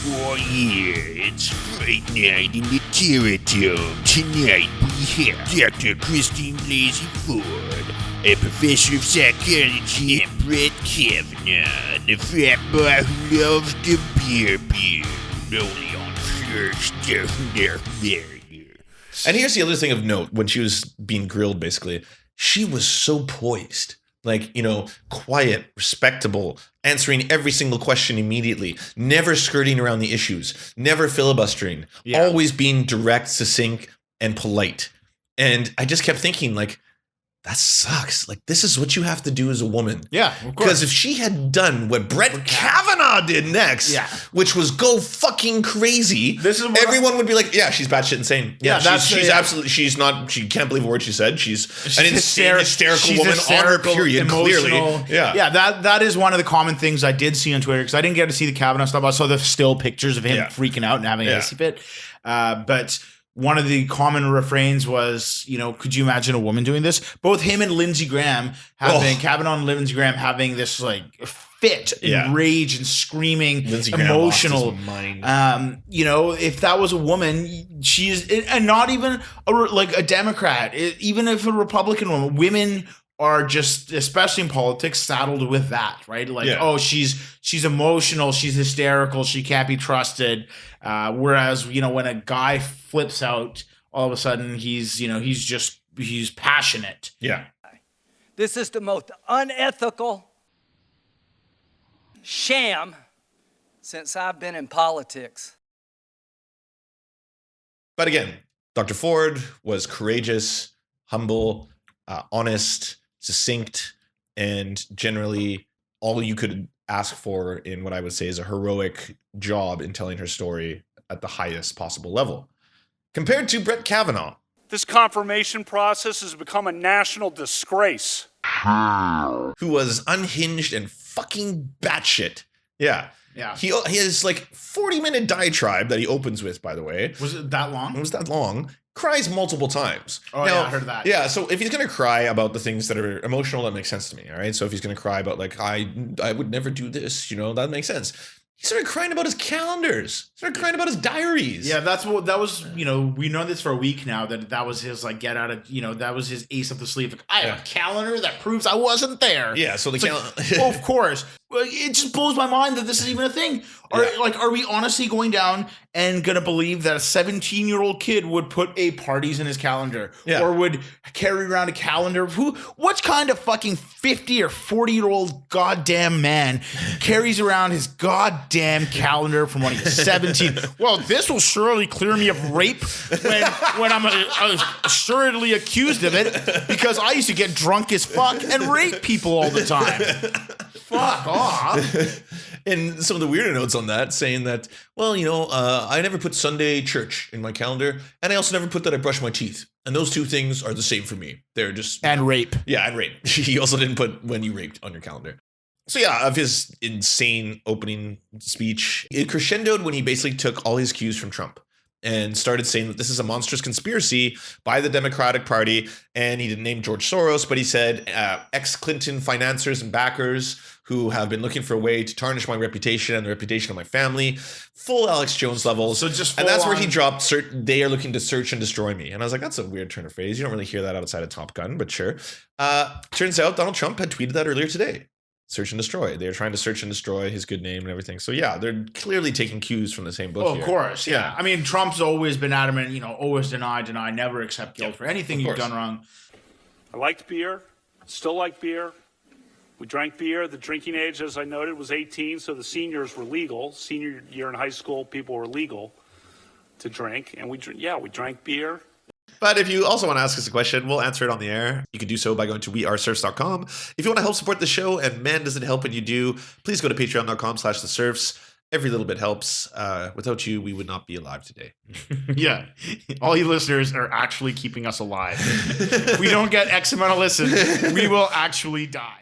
Oh yeah, it's Fright Night in the Terror Dome. Tonight we have Dr.Christine Blasey Ford, a professor of psychology, and Brett Kavanaugh, the frat boy who loves the beer, only on first there. And here's the other thing of note, when she was being grilled, basically, she was so poised. Like, quiet, respectable, answering every single question immediately, never skirting around the issues, never filibustering, always being direct, succinct, and polite. And I just kept thinking, like, that sucks. Like, this is what you have to do as a woman. Yeah, of course. Because if she had done what Brett Kavanaugh did next, which was go fucking crazy, everyone would be like, yeah, she's batshit insane. Yeah, she's absolutely, she can't believe a word she said. She's an insane, hysterical woman on her period, clearly. Yeah, that is one of the common things I did see on Twitter, because I didn't get to see the Kavanaugh stuff. I saw the still pictures of him freaking out and having a hissy fit. But one of the common refrains was, could you imagine a woman doing this? Both him and Lindsey Graham Kavanaugh and Lindsey Graham having this like fit and rage and screaming, emotional. If that was a woman, she is, and not even like a Democrat, even if a Republican women are just, especially in politics, saddled with that, right? Like, she's emotional, she's hysterical, she can't be trusted. Whereas, when a guy flips out, all of a sudden he's passionate. Yeah. This is the most unethical sham since I've been in politics. But again, Dr. Ford was courageous, humble, honest, succinct, and generally all you could ask for in what I would say is a heroic job in telling her story at the highest possible level. Compared to Brett Kavanaugh. This confirmation process has become a national disgrace. Who was unhinged and fucking batshit. Yeah. Yeah. He has like 40-minute diatribe that he opens with, by the way. Was it that long? It was that long. Cries multiple times. Oh, now, I heard that. Yeah, so if he's going to cry about the things that are emotional, that makes sense to me, all right? So if he's going to cry about, like, I would never do this, that makes sense. He started crying about his calendars. Started crying about his diaries. Yeah, that was, we know this for a week now, that was his, like, get out of, that was his ace up the sleeve. Like, I have a calendar that proves I wasn't there. Yeah, so the calendar. Well, of course. It just blows my mind that this is even a thing. Are we honestly going down and going to believe that a 17-year-old kid would put parties in his calendar or would carry around a calendar? What kind of fucking 50 or 40-year-old goddamn man carries around his goddamn calendar from when he was 17? Well, this will surely clear me of rape when I'm assuredly accused of it, because I used to get drunk as fuck and rape people all the time. Fuck off. And some of the weirder notes on that saying that, well, I never put Sunday church in my calendar, and I also never put that I brush my teeth. And those two things are the same for me. They're just... And rape. Yeah, and rape. He also didn't put when you raped on your calendar. So yeah, of his insane opening speech, it crescendoed when he basically took all his cues from Trump and started saying that this is a monstrous conspiracy by the Democratic Party. And he didn't name George Soros, but he said ex-Clinton financiers and backers who have been looking for a way to tarnish my reputation and the reputation of my family. Full Alex Jones levels. So just and that's where he dropped, they are looking to search and destroy me. And I was like, that's a weird turn of phrase. You don't really hear that outside of Top Gun, but sure. Turns out Donald Trump had tweeted that earlier today. Search and destroy. They're trying to search and destroy his good name and everything. So yeah, they're clearly taking cues from the same book. Oh, of course. Yeah. I mean, Trump's always been adamant, always deny, never accept guilt for anything you've done wrong. I liked beer, still like beer. We drank beer. The drinking age, as I noted, was 18, so the seniors were legal. Senior year in high school, people were legal to drink. And we drank beer. But if you also want to ask us a question, we'll answer it on the air. You can do so by going to wearesurfs.com. If you want to help support the show, and man, does it help when you do, please go to patreon.com/thesurfs. Every little bit helps. Without you, we would not be alive today. Yeah. All you listeners are actually keeping us alive. If we don't get X amount of listens, we will actually die.